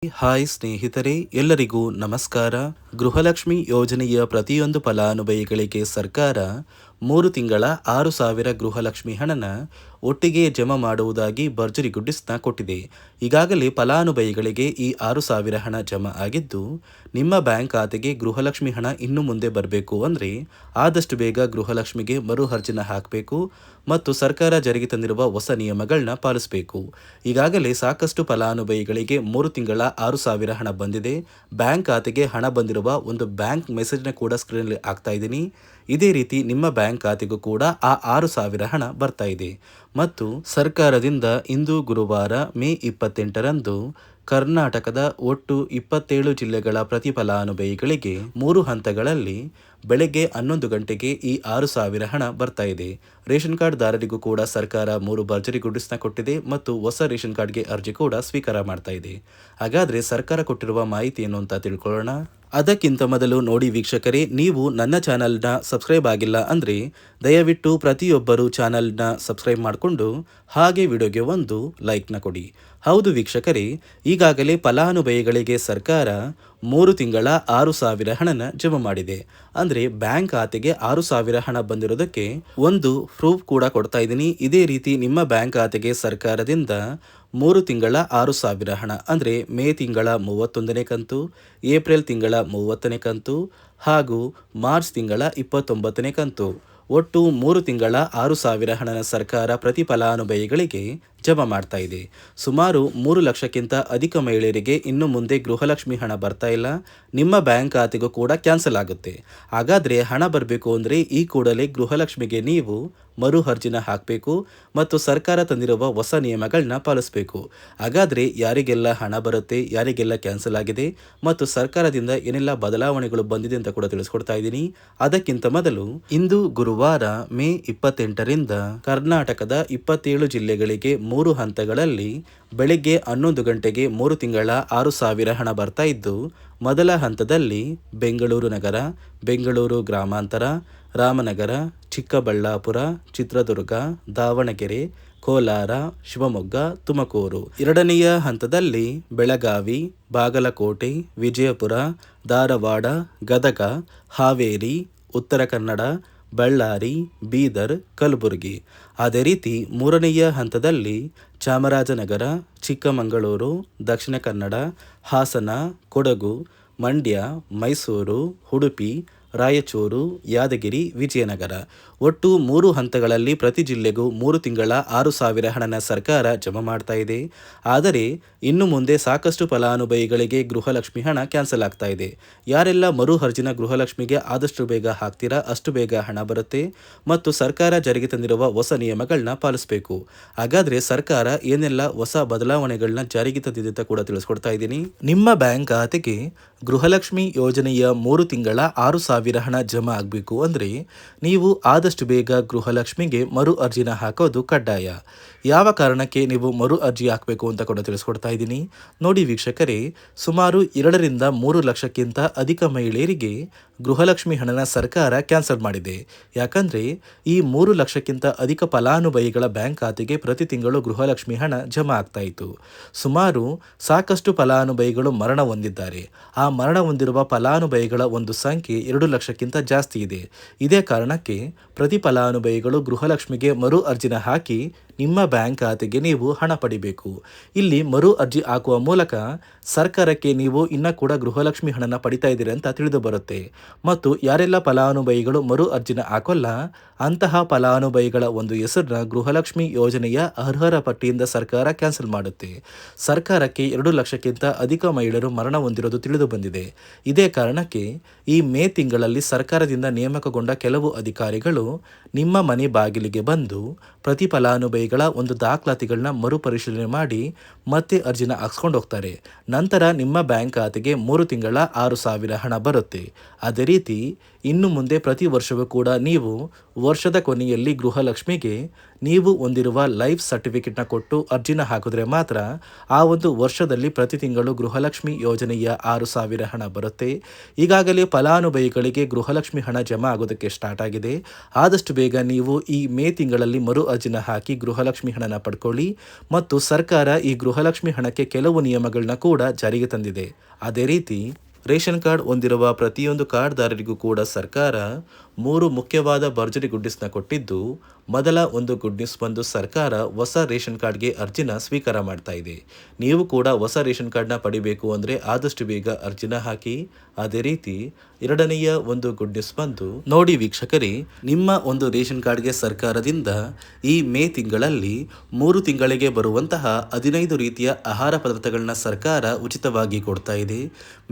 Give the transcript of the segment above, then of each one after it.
Hi ಸ್ನೇಹಿತರೆ, ಎಲ್ಲರಿಗೂ ನಮಸ್ಕಾರ. ಗೃಹಲಕ್ಷ್ಮಿ ಯೋಜನೆಯ ಪ್ರತಿಯೊಂದು ಫಲಾನುಭವಿಗಳಿಗೆ ಸರ್ಕಾರ 3 ತಿಂಗಳ 6,000 ಗೃಹಲಕ್ಷ್ಮಿ ಹಣನ ಒಟ್ಟಿಗೆ ಜಮಾ ಮಾಡುವುದಾಗಿ ಭರ್ಜರಿ ಗುಡ್ಡಿಸ್ನ ಕೊಟ್ಟಿದೆ. ಈಗಾಗಲೇ ಫಲಾನುಭವಿಗಳಿಗೆ ಈ 6,000 ಹಣ ಜಮಾ ಆಗಿದ್ದು, ನಿಮ್ಮ ಬ್ಯಾಂಕ್ ಖಾತೆಗೆ ಗೃಹಲಕ್ಷ್ಮಿ ಹಣ ಇನ್ನು ಮುಂದೆ ಬರಬೇಕು ಅಂದರೆ ಆದಷ್ಟು ಬೇಗ ಗೃಹಲಕ್ಷ್ಮಿಗೆ ಮರು ಅರ್ಜಿನ ಹಾಕಬೇಕು ಮತ್ತು ಸರ್ಕಾರ ಜಾರಿಗೆ ತಂದಿರುವ ಹೊಸ ನಿಯಮಗಳನ್ನ ಪಾಲಿಸಬೇಕು. ಈಗಾಗಲೇ ಸಾಕಷ್ಟು ಫಲಾನುಭವಿಗಳಿಗೆ 3 ತಿಂಗಳ 6,000 ಹಣ ಬಂದಿದೆ. ಬ್ಯಾಂಕ್ ಖಾತೆಗೆ ಹಣ ಬಂದಿರುವ ಒಂದು ಬ್ಯಾಂಕ್ ಮೆಸೇಜ್ನ ಕೂಡ ಸ್ಕ್ರೀನಲ್ಲಿ ಹಾಕ್ತಾ ಇದ್ದೀನಿ. ಇದೇ ರೀತಿ ನಿಮ್ಮ ಬ್ಯಾಂಕ್ ಖಾತೆಗೂ ಕೂಡ ಆ 6,000 ಹಣ ಬರ್ತಾ ಇದೆ ಮತ್ತು ಸರ್ಕಾರದಿಂದ ಇಂದು ಗುರುವಾರ ಮೇ 28ರಂದು ಕರ್ನಾಟಕದ ಒಟ್ಟು 27 ಜಿಲ್ಲೆಗಳ ಪ್ರತಿ ಫಲಾನುಭವಿಗಳಿಗೆ 3 ಹಂತಗಳಲ್ಲಿ ಬೆಳಗ್ಗೆ 11 ಗಂಟೆಗೆ ಈ 6,000 ಹಣ ಬರ್ತಾ ಇದೆ. ರೇಷನ್ ಕಾರ್ಡ್ ದಾರರಿಗೂ ಕೂಡ ಸರ್ಕಾರ 3 ಭರ್ಜರಿ ಗುಡ್ಡಿಸ್ನ ಕೊಟ್ಟಿದೆ ಮತ್ತು ಹೊಸ ರೇಷನ್ ಕಾರ್ಡ್ಗೆ ಅರ್ಜಿ ಕೂಡ ಸ್ವೀಕಾರ ಮಾಡ್ತಾ ಇದೆ. ಹಾಗಾದರೆ ಸರ್ಕಾರ ಕೊಟ್ಟಿರುವ ಮಾಹಿತಿ ಏನು ಅಂತ ತಿಳ್ಕೊಳ್ಳೋಣ. ಅದಕ್ಕಿಂತ ಮೊದಲು ನೋಡಿ ವೀಕ್ಷಕರೇ, ನೀವು ನನ್ನ ಚಾನಲ್ನ ಸಬ್ಸ್ಕ್ರೈಬ್ ಆಗಿಲ್ಲ ಅಂದರೆ ದಯವಿಟ್ಟು ಪ್ರತಿಯೊಬ್ಬರು ಚಾನಲ್ನ ಸಬ್ಸ್ಕ್ರೈಬ್ ಮಾಡಿಕೊಂಡು ಹಾಗೆ ವಿಡಿಯೋಗೆ ಒಂದು ಲೈಕ್ನ ಕೊಡಿ. ಹೌದು ವೀಕ್ಷಕರೇ, ಈಗಾಗಲೇ ಫಲಾನುಭವಿಗಳಿಗೆ ಸರ್ಕಾರ 3 ತಿಂಗಳ 6,000 ಹಣನ ಜಮಾ ಮಾಡಿದೆ. ಅಂದರೆ ಬ್ಯಾಂಕ್ ಖಾತೆಗೆ 6,000 ಹಣ ಬಂದಿರೋದಕ್ಕೆ ಒಂದು ಪ್ರೂಫ್ ಕೂಡ ಕೊಡ್ತಾ ಇದ್ದೀನಿ. ಇದೇ ರೀತಿ ನಿಮ್ಮ ಬ್ಯಾಂಕ್ ಖಾತೆಗೆ ಸರ್ಕಾರದಿಂದ 3 ತಿಂಗಳ 6,000 ಹಣ ಅಂದರೆ ಮೇ ತಿಂಗಳ 31ನೇ ಕಂತು, ಏಪ್ರಿಲ್ ತಿಂಗಳ 30ನೇ ಕಂತು ಹಾಗೂ ಮಾರ್ಚ್ ತಿಂಗಳ 29ನೇ ಕಂತು, ಒಟ್ಟು 3 ತಿಂಗಳ 6,000 ಹಣನ ಸರ್ಕಾರ ಪ್ರತಿ ಫಲಾನುಭವಿಗಳಿಗೆ ಜಮಾ ಮಾಡ್ತಾ ಇದೆ. ಸುಮಾರು 3 ಲಕ್ಷಕ್ಕಿಂತ ಅಧಿಕ ಮಹಿಳೆಯರಿಗೆ ಇನ್ನು ಮುಂದೆ ಗೃಹಲಕ್ಷ್ಮಿ ಹಣ ಬರ್ತಾ ಇಲ್ಲ. ನಿಮ್ಮ ಬ್ಯಾಂಕ್ ಖಾತೆಗೂ ಕೂಡ ಕ್ಯಾನ್ಸಲ್ ಆಗುತ್ತೆ. ಹಾಗಾದರೆ ಹಣ ಬರಬೇಕು ಅಂದರೆ ಈ ಕೂಡಲೇ ಗೃಹಲಕ್ಷ್ಮಿಗೆ ನೀವು ಮರು ಅರ್ಜಿನ ಹಾಕಬೇಕು ಮತ್ತು ಸರ್ಕಾರ ತಂದಿರುವ ಹೊಸ ನಿಯಮಗಳನ್ನ ಪಾಲಿಸಬೇಕು. ಹಾಗಾದರೆ ಯಾರಿಗೆಲ್ಲ ಹಣ ಬರುತ್ತೆ, ಯಾರಿಗೆಲ್ಲ ಕ್ಯಾನ್ಸಲ್ ಆಗಿದೆ ಮತ್ತು ಸರ್ಕಾರದಿಂದ ಏನೆಲ್ಲ ಬದಲಾವಣೆಗಳು ಬಂದಿದೆ ಅಂತ ಕೂಡ ತಿಳಿಸ್ಕೊಡ್ತಾ ಇದ್ದೀನಿ. ಅದಕ್ಕಿಂತ ಮೊದಲು ಇಂದು ಗುರುವಾರ ಮೇ 28ರಿಂದ ಕರ್ನಾಟಕದ 27 ಜಿಲ್ಲೆಗಳಿಗೆ 3 ಹಂತಗಳಲ್ಲಿ ಬೆಳಗ್ಗೆ 11 ಗಂಟೆಗೆ 3 ತಿಂಗಳ 6,000 ಹಣ ಬರ್ತಾ ಇದ್ದು, ಮೊದಲ ಹಂತದಲ್ಲಿ ಬೆಂಗಳೂರು ನಗರ, ಬೆಂಗಳೂರು ಗ್ರಾಮಾಂತರ, ರಾಮನಗರ, ಚಿಕ್ಕಬಳ್ಳಾಪುರ, ಚಿತ್ರದುರ್ಗ, ದಾವಣಗೆರೆ, ಕೋಲಾರ, ಶಿವಮೊಗ್ಗ, ತುಮಕೂರು. ಎರಡನೆಯ ಹಂತದಲ್ಲಿ ಬೆಳಗಾವಿ, ಬಾಗಲಕೋಟೆ, ವಿಜಯಪುರ, ಧಾರವಾಡ, ಗದಗ, ಹಾವೇರಿ, ಉತ್ತರ ಕನ್ನಡ, ಬಳ್ಳಾರಿ, ಬೀದರ್, ಕಲಬುರಗಿ. ಅದೇ ರೀತಿ ಮೂರನೆಯ ಹಂತದಲ್ಲಿ ಚಾಮರಾಜನಗರ, ಚಿಕ್ಕಮಗಳೂರು, ದಕ್ಷಿಣ ಕನ್ನಡ, ಹಾಸನ, ಕೊಡಗು, ಮಂಡ್ಯ, ಮೈಸೂರು, ಉಡುಪಿ, ರಾಯಚೂರು, ಯಾದಗಿರಿ, ವಿಜಯನಗರ. ಒಟ್ಟು 3 ಹಂತಗಳಲ್ಲಿ ಪ್ರತಿ ಜಿಲ್ಲೆಗೂ 3 ತಿಂಗಳ 6,000 ಹಣನ ಸರ್ಕಾರ ಜಮಾ ಮಾಡ್ತಾ ಇದೆ. ಆದರೆ ಇನ್ನು ಮುಂದೆ ಸಾಕಷ್ಟು ಫಲಾನುಭವಿಗಳಿಗೆ ಗೃಹಲಕ್ಷ್ಮಿ ಹಣ ಕ್ಯಾನ್ಸಲ್ ಆಗ್ತಾ ಇದೆ. ಯಾರೆಲ್ಲ ಮರು ಅರ್ಜಿನ ಗೃಹಲಕ್ಷ್ಮಿಗೆ ಆದಷ್ಟು ಬೇಗ ಹಾಕ್ತೀರಾ ಅಷ್ಟು ಬೇಗ ಹಣ ಬರುತ್ತೆ ಮತ್ತು ಸರ್ಕಾರ ಜಾರಿಗೆ ತಂದಿರುವ ಹೊಸ ನಿಯಮಗಳನ್ನ ಪಾಲಿಸಬೇಕು. ಹಾಗಾದರೆ ಸರ್ಕಾರ ಏನೆಲ್ಲ ಹೊಸ ಬದಲಾವಣೆಗಳನ್ನ ಜಾರಿಗೆ ತಂದಿದೆ ಅಂತ ಕೂಡ ತಿಳಿಸ್ಕೊಡ್ತಾ ಇದ್ದೀನಿ. ನಿಮ್ಮ ಬ್ಯಾಂಕ್ ಖಾತೆಗೆ ಗೃಹಲಕ್ಷ್ಮಿ ಯೋಜನೆಯ 3 ತಿಂಗಳ 6,000 ಹಣ ಜಮಾ ಆಗಬೇಕು ಅಂದರೆ ನೀವು ಆದಷ್ಟು ಬೇಗ ಗೃಹಲಕ್ಷ್ಮಿಗೆ ಮರು ಅರ್ಜಿನ ಹಾಕೋದು ಕಡ್ಡಾಯ. ಯಾವ ಕಾರಣಕ್ಕೆ ನೀವು ಮರು ಅರ್ಜಿ ಹಾಕಬೇಕು ಅಂತ ಕೂಡ ತಿಳಿಸ್ಕೊಡ್ತಾ ಇದ್ದೀನಿ. ನೋಡಿ ವೀಕ್ಷಕರೇ, ಸುಮಾರು 2ರಿಂದ 3 ಲಕ್ಷಕ್ಕಿಂತ ಅಧಿಕ ಮಹಿಳೆಯರಿಗೆ ಗೃಹಲಕ್ಷ್ಮಿ ಹಣನ ಸರ್ಕಾರ ಕ್ಯಾನ್ಸಲ್ ಮಾಡಿದೆ. ಯಾಕಂದರೆ ಈ 3 ಲಕ್ಷಕ್ಕಿಂತ ಅಧಿಕ ಫಲಾನುಭವಿಗಳ ಬ್ಯಾಂಕ್ ಖಾತೆಗೆ ಪ್ರತಿ ತಿಂಗಳು ಗೃಹಲಕ್ಷ್ಮಿ ಹಣ ಜಮಾ ಆಗ್ತಾ ಇತ್ತು. ಸುಮಾರು ಸಾಕಷ್ಟು ಫಲಾನುಭವಿಗಳು ಮರಣ ಹೊಂದಿದ್ದಾರೆ. ಆ ಮರಣ ಹೊಂದಿರುವ ಫಲಾನುಭವಿಗಳ ಒಂದು ಸಂಖ್ಯೆ 2 ಲಕ್ಷಕ್ಕಿಂತ ಜಾಸ್ತಿ ಇದೆ. ಇದೇ ಕಾರಣಕ್ಕೆ ಪ್ರತಿ ಫಲಾನುಭವಿಗಳು ಗೃಹಲಕ್ಷ್ಮಿಗೆ ಮರು ಅರ್ಜಿನ ಹಾಕಿ ನಿಮ್ಮ ಬ್ಯಾಂಕ್ ಖಾತೆಗೆ ನೀವು ಹಣ ಪಡಿಬೇಕು. ಇಲ್ಲಿ ಮರು ಅರ್ಜಿ ಹಾಕುವ ಮೂಲಕ ಸರ್ಕಾರಕ್ಕೆ ನೀವು ಇನ್ನೂ ಕೂಡ ಗೃಹಲಕ್ಷ್ಮಿ ಹಣನ ಪಡಿತಾ ಇದ್ದೀರಿ ಅಂತ ತಿಳಿದು ಬರುತ್ತೆ ಮತ್ತು ಯಾರೆಲ್ಲ ಫಲಾನುಭವಿಗಳು ಮರು ಅರ್ಜಿನ ಹಾಕೋಲ್ಲ ಅಂತಹ ಫಲಾನುಭವಿಗಳ ಒಂದು ಹೆಸರನ್ನ ಗೃಹಲಕ್ಷ್ಮಿ ಯೋಜನೆಯ ಅರ್ಹರ ಪಟ್ಟಿಯಿಂದ ಸರ್ಕಾರ ಕ್ಯಾನ್ಸಲ್ ಮಾಡುತ್ತೆ. ಸರ್ಕಾರಕ್ಕೆ 2 ಲಕ್ಷಕ್ಕಿಂತ ಅಧಿಕ ಮಹಿಳೆಯರು ಮರಣ ಹೊಂದಿರೋದು ತಿಳಿದು ಬಂದಿದೆ. ಇದೇ ಕಾರಣಕ್ಕೆ ಈ ಮೇ ತಿಂಗಳಲ್ಲಿ ಸರ್ಕಾರದಿಂದ ನೇಮಕಗೊಂಡ ಕೆಲವು ಅಧಿಕಾರಿಗಳು ನಿಮ್ಮ ಮನೆ ಬಾಗಿಲಿಗೆ ಬಂದು ಪ್ರತಿ ಫಲಾನುಭವಿಗಳ ಒಂದು ದಾಖಲಾತಿಗಳನ್ನ ಮರುಪರಿಶೀಲನೆ ಮಾಡಿ ಮತ್ತೆ ಅರ್ಜಿನ ಹಾಕ್ಸ್ಕೊಂಡು ಹೋಗ್ತಾರೆ. ನಂತರ ನಿಮ್ಮ ಬ್ಯಾಂಕ್ ಖಾತೆಗೆ 3 ತಿಂಗಳ 6,000 ಹಣ ಬರುತ್ತೆ. ಅದೇ ರೀತಿ ಇನ್ನು ಮುಂದೆ ಪ್ರತಿ ವರ್ಷವೂ ಕೂಡ ನೀವು ವರ್ಷದ ಕೊನೆಯಲ್ಲಿ ಗೃಹಲಕ್ಷ್ಮಿಗೆ ನೀವು ಹೊಂದಿರುವ ಲೈಫ್ ಸರ್ಟಿಫಿಕೇಟ್ನ ಕೊಟ್ಟು ಅರ್ಜಿನ ಹಾಕಿದ್ರೆ ಮಾತ್ರ ಆ ಒಂದು ವರ್ಷದಲ್ಲಿ ಪ್ರತಿ ತಿಂಗಳು ಗೃಹಲಕ್ಷ್ಮಿ ಯೋಜನೆಯ 6,000 ಹಣ ಬರುತ್ತೆ. ಈಗಾಗಲೇ ಫಲಾನುಭವಿಗಳಿಗೆ ತಿಂಗಳಿಗೆ ಗೃಹಲಕ್ಷ್ಮಿ ಹಣ ಜಮಾ ಆಗೋದಕ್ಕೆ ಸ್ಟಾರ್ಟ್ ಆಗಿದೆ. ಆದಷ್ಟು ಬೇಗ ನೀವು ಈ ಮೇ ತಿಂಗಳಲ್ಲಿ ಮರು ಅರ್ಜಿನ ಹಾಕಿ ಗೃಹಲಕ್ಷ್ಮಿ ಹಣನ ಪಡ್ಕೊಳ್ಳಿ. ಮತ್ತು ಸರ್ಕಾರ ಈ ಗೃಹಲಕ್ಷ್ಮಿ ಹಣಕ್ಕೆ ಕೆಲವು ನಿಯಮಗಳನ್ನ ಕೂಡ ಜಾರಿಗೆ ತಂದಿದೆ. ಅದೇ ರೀತಿ ರೇಷನ್ ಕಾರ್ಡ್ ಹೊಂದಿರುವ ಪ್ರತಿಯೊಂದು ಕಾರ್ಡ್ದಾರರಿಗೂ ಕೂಡ ಸರ್ಕಾರ 3 ಮುಖ್ಯವಾದ ಭರ್ಜರಿ ಗುಡ್ ನ್ಯೂಸ್ನ ಕೊಟ್ಟಿದ್ದು, ಮೊದಲ ಒಂದು ಗುಡ್ ನ್ಯೂಸ್ ಬಂದು ಸರ್ಕಾರ ಹೊಸ ರೇಷನ್ ಕಾರ್ಡ್ಗೆ ಅರ್ಜಿನ ಸ್ವೀಕಾರ ಮಾಡ್ತಾ ಇದೆ. ನೀವು ಕೂಡ ಹೊಸ ರೇಷನ್ ಕಾರ್ಡ್ನ ಪಡಿಬೇಕು ಅಂದರೆ ಆದಷ್ಟು ಬೇಗ ಅರ್ಜಿನ ಹಾಕಿ. ಅದೇ ರೀತಿ ಎರಡನೆಯ ಒಂದು ಗುಡ್ ನ್ಯೂಸ್ ಬಂದು ನೋಡಿ ವೀಕ್ಷಕರೇ, ನಿಮ್ಮ ಒಂದು ರೇಷನ್ ಕಾರ್ಡ್ಗೆ ಸರ್ಕಾರದಿಂದ ಈ ಮೇ ತಿಂಗಳಲ್ಲಿ 3 ತಿಂಗಳಿಗೆ ಬರುವಂತಹ 15 ರೀತಿಯ ಆಹಾರ ಪದಾರ್ಥಗಳನ್ನ ಸರ್ಕಾರ ಉಚಿತವಾಗಿ ಕೊಡ್ತಾ ಇದೆ.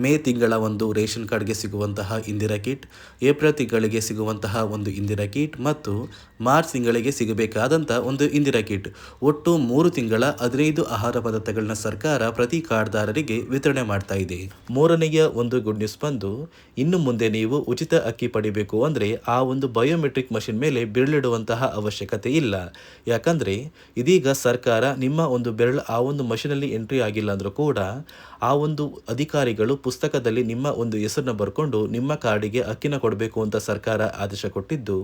ಮೇ ತಿಂಗಳ ಒಂದು ರೇಷನ್ ಕಾರ್ಡ್ಗೆ ಸಿಗುವಂತಹ ಇಂದಿರಾ ಕಿಟ್, ಏಪ್ರಿಲ್ ತಿಂಗಳಿಗೆ ಸಿಗುವಂತಹ ಒಂದು ಇಂದಿರಾ ಕಿಟ್ ಮತ್ತು ಮಾರ್ಚ್ ತಿಂಗಳಿಗೆ ಸಿಗಬೇಕಾದಂಥ ಒಂದು ಇಂದಿರಾ ಕಿಟ್, ಒಟ್ಟು 3 ತಿಂಗಳ 15 ಆಹಾರ ಪದಾರ್ಥಗಳನ್ನ ಸರ್ಕಾರ ಪ್ರತಿ ಕಾರ್ಡ್ದಾರರಿಗೆ ವಿತರಣೆ ಮಾಡ್ತಾ ಇದೆ. ಮೂರನೆಯ ಒಂದು ಗುಡ್ ನ್ಯೂಸ್ ಬಂದು, ಇನ್ನು ಮುಂದೆ ನೀವು ಉಚಿತ ಅಕ್ಕಿ ಪಡಿಬೇಕು ಅಂದರೆ ಆ ಒಂದು ಬಯೋಮೆಟ್ರಿಕ್ ಮಷಿನ್ ಮೇಲೆ ಬೆರಳಿಡುವಂತಹ ಅವಶ್ಯಕತೆ ಇಲ್ಲ. ಯಾಕಂದರೆ ಇದೀಗ ಸರ್ಕಾರ ನಿಮ್ಮ ಒಂದು ಬೆರಳು ಆ ಒಂದು ಮಷಿನಲ್ಲಿ ಎಂಟ್ರಿ ಆಗಿಲ್ಲ ಅಂದರೂ ಕೂಡ ಆ ಒಂದು ಅಧಿಕಾರಿಗಳು ಪುಸ್ತಕದಲ್ಲಿ ನಿಮ್ಮ ಒಂದು ಹೆಸರನ್ನ ಬರ್ಕೊಂಡು ನಿಮ್ಮ ಕಾರ್ಡಿಗೆ ಅಕ್ಕಿನ ಕೊಡಬೇಕು ಅಂತ ಸರ್ಕಾರ ಆದೇಶ ಕೊಟ್ಟಿದ್ದು,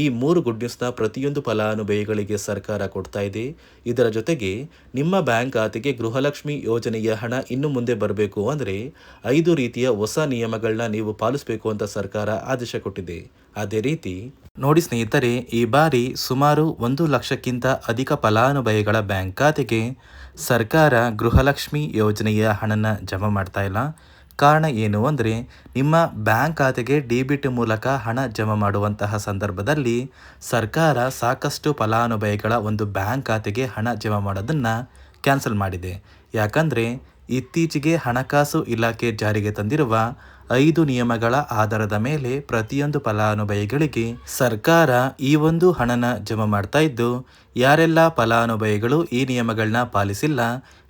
ಈ 3 ಗುಡ್ ನ್ಯೂಸ್ನ ಪ್ರತಿಯೊಂದು ಫಲಾನುಭವಿಗಳಿಗೆ ಸರ್ಕಾರ ಕೊಡ್ತಾ ಇದೆ. ಇದರ ಜೊತೆಗೆ ನಿಮ್ಮ ಬ್ಯಾಂಕ್ ಖಾತೆಗೆ ಗೃಹಲಕ್ಷ್ಮಿ ಯೋಜನೆಯ ಹಣ ಇನ್ನು ಮುಂದೆ ಬರಬೇಕು ಅಂದರೆ 5 ರೀತಿಯ ಹೊಸ ನಿಯಮಗಳನ್ನ ನೀವು ಪಾಲಿಸಬೇಕು ಅಂತ ಸರ್ಕಾರ ಆದೇಶ ಕೊಟ್ಟಿದೆ. ಅದೇ ರೀತಿ ನೋಡಿ ಸ್ನೇಹಿತರೆ, ಈ ಬಾರಿ ಸುಮಾರು 1 ಲಕ್ಷಕ್ಕಿಂತ ಅಧಿಕ ಫಲಾನುಭವಿಗಳ ಬ್ಯಾಂಕ್ ಖಾತೆಗೆ ಸರ್ಕಾರ ಗೃಹಲಕ್ಷ್ಮಿ ಯೋಜನೆಯ ಹಣನ ಜಮಾ ಮಾಡ್ತಾ ಇಲ್ಲ. ಕಾರಣ ಏನು ಅಂದರೆ, ನಿಮ್ಮ ಬ್ಯಾಂಕ್ ಖಾತೆಗೆ ಡೆಬಿಟ್ ಮೂಲಕ ಹಣ ಜಮಾ ಮಾಡುವಂತಹ ಸಂದರ್ಭದಲ್ಲಿ ಸರ್ಕಾರ ಸಾಕಷ್ಟು ಫಲಾನುಭವಿಗಳ ಒಂದು ಬ್ಯಾಂಕ್ ಖಾತೆಗೆ ಹಣ ಜಮಾ ಮಾಡೋದನ್ನು ಕ್ಯಾನ್ಸಲ್ ಮಾಡಿದೆ. ಯಾಕಂದರೆ ಇತ್ತೀಚೆಗೆ ಹಣಕಾಸು ಇಲಾಖೆ ಜಾರಿಗೆ ತಂದಿರುವ 5 ನಿಯಮಗಳ ಆಧಾರದ ಮೇಲೆ ಪ್ರತಿಯೊಂದು ಫಲಾನುಭವಿಗಳಿಗೆ ಸರ್ಕಾರ ಈ ಒಂದು ಹಣನ ಜಮಾ ಮಾಡ್ತಾ ಇದ್ದು, ಯಾರೆಲ್ಲ ಫಲಾನುಭವಿಗಳು ಈ ನಿಯಮಗಳನ್ನ ಪಾಲಿಸಿಲ್ಲ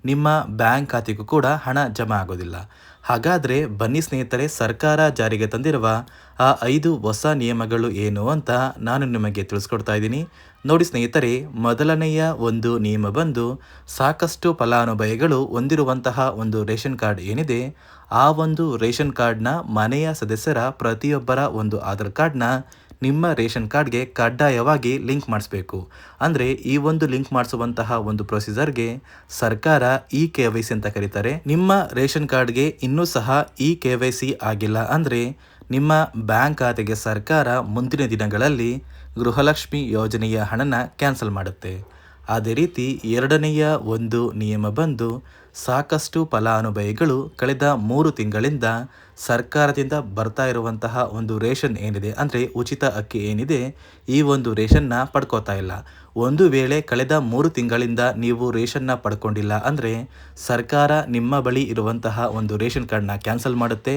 ನಿಮ್ಮ ಬ್ಯಾಂಕ್ ಖಾತೆಗೂ ಕೂಡ ಹಣ ಜಮಾ ಆಗೋದಿಲ್ಲ. ಹಾಗಾದರೆ ಬನ್ನಿ ಸ್ನೇಹಿತರೆ, ಸರ್ಕಾರ ಜಾರಿಗೆ ತಂದಿರುವ ಆ 5 ಹೊಸ ನಿಯಮಗಳು ಏನು ಅಂತ ನಾನು ನಿಮಗೆ ತಿಳಿಸ್ಕೊಡ್ತಾ ಇದ್ದೀನಿ. ನೋಡಿ ಸ್ನೇಹಿತರೆ, ಮೊದಲನೆಯ ಒಂದು ನಿಯಮ ಬಂದು, ಸಾಕಷ್ಟು ಫಲಾನುಭವಿಗಳು ಹೊಂದಿರುವಂತಹ ಒಂದು ರೇಷನ್ ಕಾರ್ಡ್ ಏನಿದೆ, ಆ ಒಂದು ರೇಷನ್ ಕಾರ್ಡ್ನ ಮನೆಯ ಸದಸ್ಯರ ಪ್ರತಿಯೊಬ್ಬರ ಒಂದು ಆಧಾರ್ ಕಾರ್ಡ್ನ ನಿಮ್ಮ ರೇಷನ್ ಕಾರ್ಡ್ಗೆ ಕಡ್ಡಾಯವಾಗಿ ಲಿಂಕ್ ಮಾಡಿಸ್ಬೇಕು. ಅಂದರೆ ಈ ಒಂದು ಲಿಂಕ್ ಮಾಡಿಸುವಂತಹ ಒಂದು ಪ್ರೊಸೀಜರ್ಗೆ ಸರ್ಕಾರ KYC ಅಂತ ಕರೀತಾರೆ. ನಿಮ್ಮ ರೇಷನ್ ಕಾರ್ಡ್ಗೆ ಇನ್ನೂ ಸಹ KYC ಆಗಿಲ್ಲ ಅಂದರೆ ನಿಮ್ಮ ಬ್ಯಾಂಕ್ ಖಾತೆಗೆ ಸರ್ಕಾರ ಮುಂದಿನ ದಿನಗಳಲ್ಲಿ ಗೃಹಲಕ್ಷ್ಮಿ ಯೋಜನೆಯ ಹಣನ ಕ್ಯಾನ್ಸಲ್ ಮಾಡುತ್ತೆ. ಅದೇ ರೀತಿ ಎರಡನೆಯ ಒಂದು ನಿಯಮ ಬಂದು, ಸಾಕಷ್ಟು ಫಲಾನುಭವಿಗಳು ಕಳೆದ 3 ತಿಂಗಳಿಂದ ಸರ್ಕಾರದಿಂದ ಬರ್ತಾ ಇರುವಂತಹ ಒಂದು ರೇಷನ್ ಏನಿದೆ, ಅಂದರೆ ಉಚಿತ ಅಕ್ಕಿ ಏನಿದೆ, ಈ ಒಂದು ರೇಷನ್ನ ಪಡ್ಕೋತಾ ಇಲ್ಲ. ಒಂದು ವೇಳೆ ಕಳೆದ 3 ತಿಂಗಳಿಂದ ನೀವು ರೇಷನ್ನ ಪಡ್ಕೊಂಡಿಲ್ಲ ಅಂದರೆ ಸರ್ಕಾರ ನಿಮ್ಮ ಬಳಿ ಇರುವಂತಹ ಒಂದು ರೇಷನ್ ಕಾರ್ಡ್ನ ಕ್ಯಾನ್ಸಲ್ ಮಾಡುತ್ತೆ.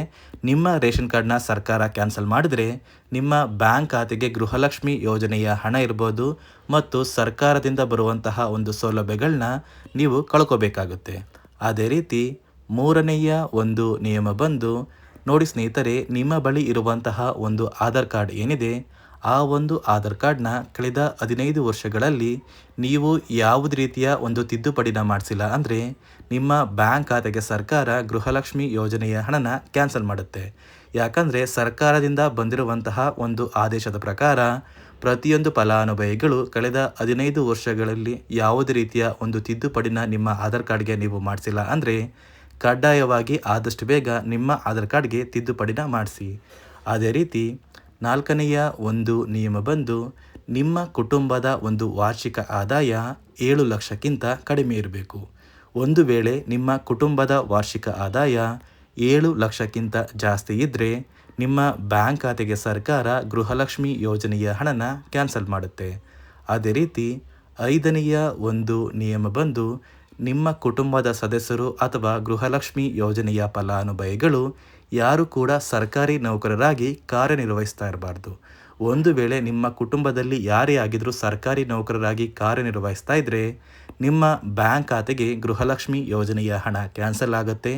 ನಿಮ್ಮ ರೇಷನ್ ಕಾರ್ಡ್ನ ಸರ್ಕಾರ ಕ್ಯಾನ್ಸಲ್ ಮಾಡಿದರೆ ನಿಮ್ಮ ಬ್ಯಾಂಕ್ ಖಾತೆಗೆ ಗೃಹಲಕ್ಷ್ಮಿ ಯೋಜನೆಯ ಹಣ ಇರ್ಬೋದು ಮತ್ತು ಸರ್ಕಾರದಿಂದ ಬರುವಂತಹ ಒಂದು ಸೌಲಭ್ಯಗಳನ್ನ ನೀವು ಕಳ್ಕೋಬೇಕಾಗುತ್ತೆ. ಅದೇ ರೀತಿ ಮೂರನೆಯ ಒಂದು ನಿಯಮ ಬಂದು, ನೋಡಿ ಸ್ನೇಹಿತರೆ, ನಿಮ್ಮ ಬಳಿ ಇರುವಂತಹ ಒಂದು ಆಧಾರ್ ಕಾರ್ಡ್ ಏನಿದೆ, ಆ ಒಂದು ಆಧಾರ್ ಕಾರ್ಡ್ನ ಕಳೆದ 15 ವರ್ಷಗಳಲ್ಲಿ ನೀವು ಯಾವುದೇ ರೀತಿಯ ಒಂದು ತಿದ್ದುಪಡಿನ ಮಾಡಿಸಿಲ್ಲ ಅಂದರೆ ನಿಮ್ಮ ಬ್ಯಾಂಕ್ ಖಾತೆಗೆ ಸರ್ಕಾರ ಗೃಹಲಕ್ಷ್ಮಿ ಯೋಜನೆಯ ಹಣನ ಕ್ಯಾನ್ಸಲ್ ಮಾಡುತ್ತೆ. ಯಾಕಂದರೆ ಸರ್ಕಾರದಿಂದ ಬಂದಿರುವಂತಹ ಒಂದು ಆದೇಶದ ಪ್ರಕಾರ ಪ್ರತಿಯೊಂದು ಫಲಾನುಭವಿಗಳು ಕಳೆದ 15 ವರ್ಷಗಳಲ್ಲಿ ಯಾವುದೇ ರೀತಿಯ ಒಂದು ತಿದ್ದುಪಡಿನ ನಿಮ್ಮ ಆಧಾರ್ ಕಾರ್ಡ್ಗೆ ನೀವು ಮಾಡಿಸಿಲ್ಲ ಅಂದರೆ ಕಡ್ಡಾಯವಾಗಿ ಆದಷ್ಟು ಬೇಗ ನಿಮ್ಮ ಆಧಾರ್ ಕಾರ್ಡ್ಗೆ ತಿದ್ದುಪಡಿನ ಮಾಡಿಸಿ. ಅದೇ ರೀತಿ ನಾಲ್ಕನೆಯ ಒಂದು ನಿಯಮ ಬಂದು, ನಿಮ್ಮ ಕುಟುಂಬದ ಒಂದು ವಾರ್ಷಿಕ ಆದಾಯ 7 ಲಕ್ಷಕ್ಕಿಂತ ಕಡಿಮೆ ಇರಬೇಕು. ಒಂದು ವೇಳೆ ನಿಮ್ಮ ಕುಟುಂಬದ ವಾರ್ಷಿಕ ಆದಾಯ 7 ಲಕ್ಷಕ್ಕಿಂತ ಜಾಸ್ತಿ ಇದ್ದರೆ ನಿಮ್ಮ ಬ್ಯಾಂಕ್ ಖಾತೆಗೆ ಸರ್ಕಾರ ಗೃಹಲಕ್ಷ್ಮಿ ಯೋಜನೆಯ ಹಣನ ಕ್ಯಾನ್ಸಲ್ ಮಾಡುತ್ತೆ. ಅದೇ ರೀತಿ 5ನೆಯ ಒಂದು ನಿಯಮ ಬಂದು, ನಿಮ್ಮ ಕುಟುಂಬದ ಸದಸ್ಯರು ಅಥವಾ ಗೃಹಲಕ್ಷ್ಮಿ ಯೋಜನೆಯ ಫಲಾನುಭವಿಗಳು ಯಾರು ಕೂಡ ಸರ್ಕಾರಿ ನೌಕರರಾಗಿ ಕಾರ್ಯನಿರ್ವಹಿಸ್ತಾ ಇರಬಾರ್ದು. ಒಂದು ವೇಳೆ ನಿಮ್ಮ ಕುಟುಂಬದಲ್ಲಿ ಯಾರೇ ಆಗಿದ್ರೂ ಸರ್ಕಾರಿ ನೌಕರರಾಗಿ ಕಾರ್ಯನಿರ್ವಹಿಸ್ತಾ ಇದ್ದರೆ ನಿಮ್ಮ ಬ್ಯಾಂಕ್ ಖಾತೆಗೆ ಗೃಹಲಕ್ಷ್ಮಿ ಯೋಜನೆಯ ಹಣ ಕ್ಯಾನ್ಸಲ್ ಆಗುತ್ತೆ.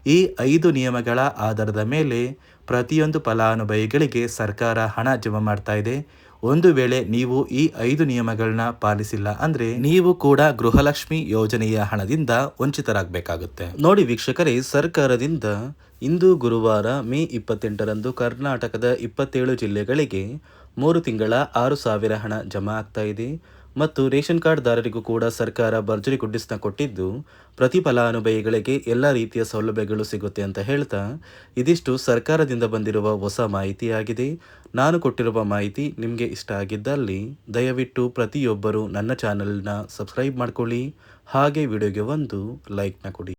ಈ 5 ನಿಯಮಗಳ ಆಧಾರದ ಮೇಲೆ ಪ್ರತಿಯೊಂದು ಫಲಾನುಭವಿಗಳಿಗೆ ಸರ್ಕಾರ ಹಣ ಜಮಾ ಮಾಡ್ತಾ ಇದೆ. ಒಂದು ವೇಳೆ ನೀವು ಈ 5 ನಿಯಮಗಳನ್ನ ಪಾಲಿಸಿಲ್ಲ ಅಂದ್ರೆ ನೀವು ಕೂಡ ಗೃಹಲಕ್ಷ್ಮಿ ಯೋಜನೆಯ ಹಣದಿಂದ ವಂಚಿತರಾಗಬೇಕಾಗುತ್ತೆ. ನೋಡಿ ವೀಕ್ಷಕರೇ, ಸರ್ಕಾರದಿಂದ ಇಂದು ಗುರುವಾರ ಮೇ 28ರಂದು ಕರ್ನಾಟಕದ 27 ಜಿಲ್ಲೆಗಳಿಗೆ 3 ತಿಂಗಳ 6,000 ಹಣ ಜಮಾ ಆಗ್ತಾ ಇದೆ. ಮತ್ತು ರೇಷನ್ ಕಾರ್ಡ್ದಾರರಿಗೂ ಕೂಡ ಸರ್ಕಾರ ಭರ್ಜರಿ ಗುಡ್ಡಿಸ್ನ ಕೊಟ್ಟಿದ್ದು ಪ್ರತಿ ಫಲಾನುಭವಿಗಳಿಗೆ ಎಲ್ಲ ರೀತಿಯ ಸೌಲಭ್ಯಗಳು ಸಿಗುತ್ತೆ ಅಂತ ಹೇಳ್ತಾ, ಇದಿಷ್ಟು ಸರ್ಕಾರದಿಂದ ಬಂದಿರುವ ಹೊಸ ಮಾಹಿತಿಯಾಗಿದೆ. ನಾನು ಕೊಟ್ಟಿರುವ ಮಾಹಿತಿ ನಿಮಗೆ ಇಷ್ಟ ಆಗಿದ್ದಲ್ಲಿ ದಯವಿಟ್ಟು ಪ್ರತಿಯೊಬ್ಬರು ನನ್ನ ಚಾನಲ್ನ ಸಬ್ಸ್ಕ್ರೈಬ್ ಮಾಡ್ಕೊಳ್ಳಿ, ಹಾಗೆ ವಿಡಿಯೋಗೆ ಒಂದು ಲೈಕ್ನ ಕೊಡಿ.